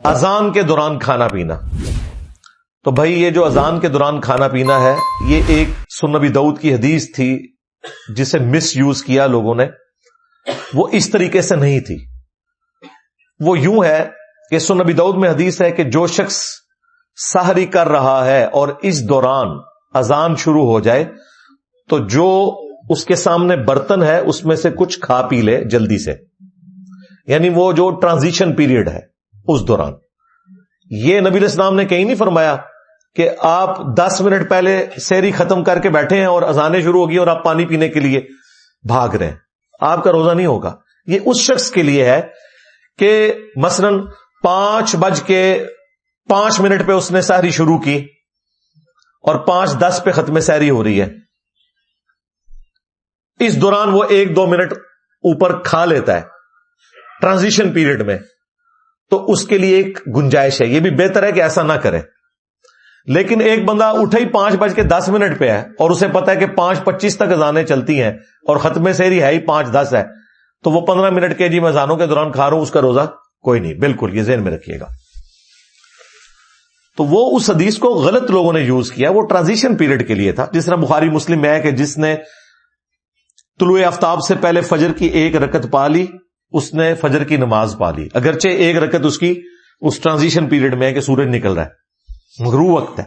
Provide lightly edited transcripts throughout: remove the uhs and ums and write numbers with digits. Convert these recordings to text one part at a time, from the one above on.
اذان کے دوران کھانا پینا. تو بھائی یہ جو اذان کے دوران کھانا پینا ہے، یہ ایک سنن نبی داؤد کی حدیث تھی جسے مس یوز کیا لوگوں نے. وہ اس طریقے سے نہیں تھی. وہ یوں ہے کہ سنن نبی داؤد میں حدیث ہے کہ جو شخص سحری کر رہا ہے اور اس دوران اذان شروع ہو جائے تو جو اس کے سامنے برتن ہے اس میں سے کچھ کھا پی لے جلدی سے. یعنی وہ جو ٹرانزیشن پیریڈ ہے اس دوران. یہ نبی علیہ السلام نے کہیں نہیں فرمایا کہ آپ 10 منٹ پہلے سحری ختم کر کے بیٹھے ہیں اور اذانیں شروع ہوگی اور آپ پانی پینے کے لیے بھاگ رہے ہیں. آپ کا روزہ نہیں ہوگا. یہ اس شخص کے لیے ہے کہ مثلا 5:05 پہ اس نے سحری شروع کی اور 5:10 پہ ختم سحری ہو رہی ہے. اس دوران وہ 1-2 منٹ اوپر کھا لیتا ہے ٹرانزیشن پیریڈ میں، تو اس کے لیے ایک گنجائش ہے. یہ بھی بہتر ہے کہ ایسا نہ کرے. لیکن ایک بندہ اٹھا ہی 5:10 پہ ہے اور اسے پتا ہے کہ 5:25 تک اذانیں چلتی ہیں اور ختم سحری ہے ہی 5:10 ہے، تو وہ 15 منٹ کے میں اذانوں کے دوران کھا رہا ہوں، اس کا روزہ کوئی نہیں. بالکل یہ ذہن میں رکھیے گا. تو وہ اس حدیث کو غلط لوگوں نے یوز کیا. وہ ٹرانزیشن پیریڈ کے لیے تھا. جس طرح بخاری مسلم میں ہے کہ جس نے طلوع آفتاب سے پہلے فجر کی 1 رکعت پا لی، اس نے فجر کی نماز پا لی. اگرچہ 1 رکعت اس کی اس ٹرانزیشن پیریڈ میں ہے کہ سورج نکل رہا ہے، غروب وقت ہے،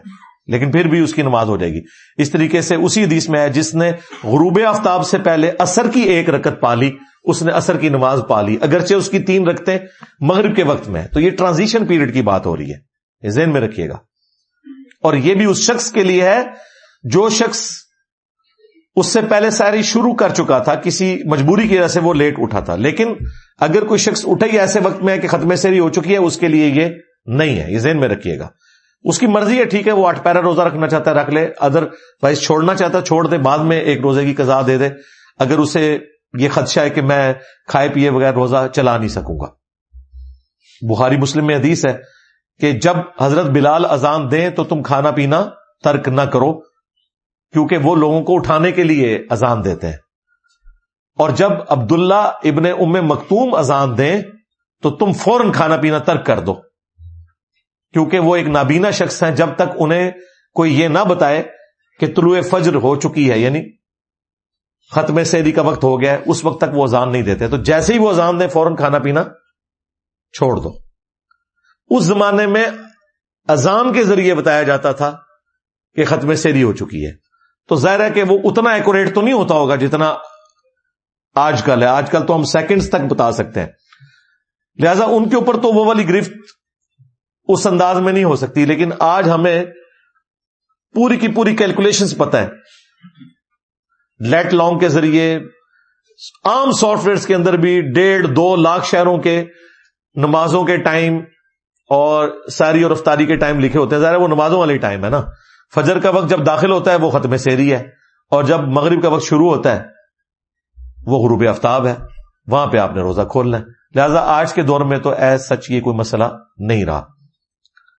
لیکن پھر بھی اس کی نماز ہو جائے گی. اس طریقے سے اسی حدیث میں ہے جس نے غروب آفتاب سے پہلے عصر کی 1 رکعت پا لی، اس نے عصر کی نماز پا لی، اگرچہ اس کی 3 رکعتیں مغرب کے وقت میں ہے. تو یہ ٹرانزیشن پیریڈ کی بات ہو رہی ہے، یہ ذہن میں رکھیے گا. اور یہ بھی اس شخص کے لیے ہے جو شخص اس سے پہلے سحری شروع کر چکا تھا، کسی مجبوری کی وجہ سے وہ لیٹ اٹھا تھا. لیکن اگر کوئی شخص اٹھے ہی ایسے وقت میں ہے کہ ختم سحری ہو چکی ہے، اس کے لیے یہ نہیں ہے. یہ ذہن میں رکھیے گا. اس کی مرضی ہے، ٹھیک ہے، وہ 8 پیرا روزہ رکھنا چاہتا ہے رکھ لے، ادر وائز چھوڑنا چاہتا ہے چھوڑ دے، بعد میں ایک روزے کی قضا دے دے اگر اسے یہ خدشہ ہے کہ میں کھائے پیے بغیر روزہ چلا نہیں سکوں گا. بخاری مسلم میں حدیث ہے کہ جب حضرت بلال اذان دیں تو تم کھانا پینا ترک نہ کرو، کیونکہ وہ لوگوں کو اٹھانے کے لیے اذان دیتے ہیں. اور جب عبداللہ ابن ام مکتوم اذان دیں تو تم فوراً کھانا پینا ترک کر دو، کیونکہ وہ ایک نابینا شخص ہیں. جب تک انہیں کوئی یہ نہ بتائے کہ طلوع فجر ہو چکی ہے، یعنی ختم سحری کا وقت ہو گیا ہے، اس وقت تک وہ اذان نہیں دیتے. تو جیسے ہی وہ اذان دیں فوراً کھانا پینا چھوڑ دو. اس زمانے میں اذان کے ذریعے بتایا جاتا تھا کہ ختم سحری ہو چکی ہے. تو ظاہر ہے کہ وہ اتنا ایکوریٹ تو نہیں ہوتا ہوگا جتنا آج کل ہے. آج کل تو ہم سیکنڈز تک بتا سکتے ہیں، لہذا ان کے اوپر تو وہ والی گرفت اس انداز میں نہیں ہو سکتی. لیکن آج ہمیں پوری کی پوری کیلکولیشنز پتہ ہے. لیٹ لانگ کے ذریعے عام سافٹ ویئرز کے اندر بھی 1.5-2 لاکھ شہروں کے نمازوں کے ٹائم اور سحری اور افطاری کے ٹائم لکھے ہوتے ہیں. ظاہر ہے وہ نمازوں والی ٹائم ہے نا. فجر کا وقت جب داخل ہوتا ہے وہ ختم سحری ہے، اور جب مغرب کا وقت شروع ہوتا ہے وہ غروب آفتاب ہے. وہاں پہ آپ نے روزہ کھولنا ہے. لہذا آج کے دور میں تو ایز سچ یہ کوئی مسئلہ نہیں رہا.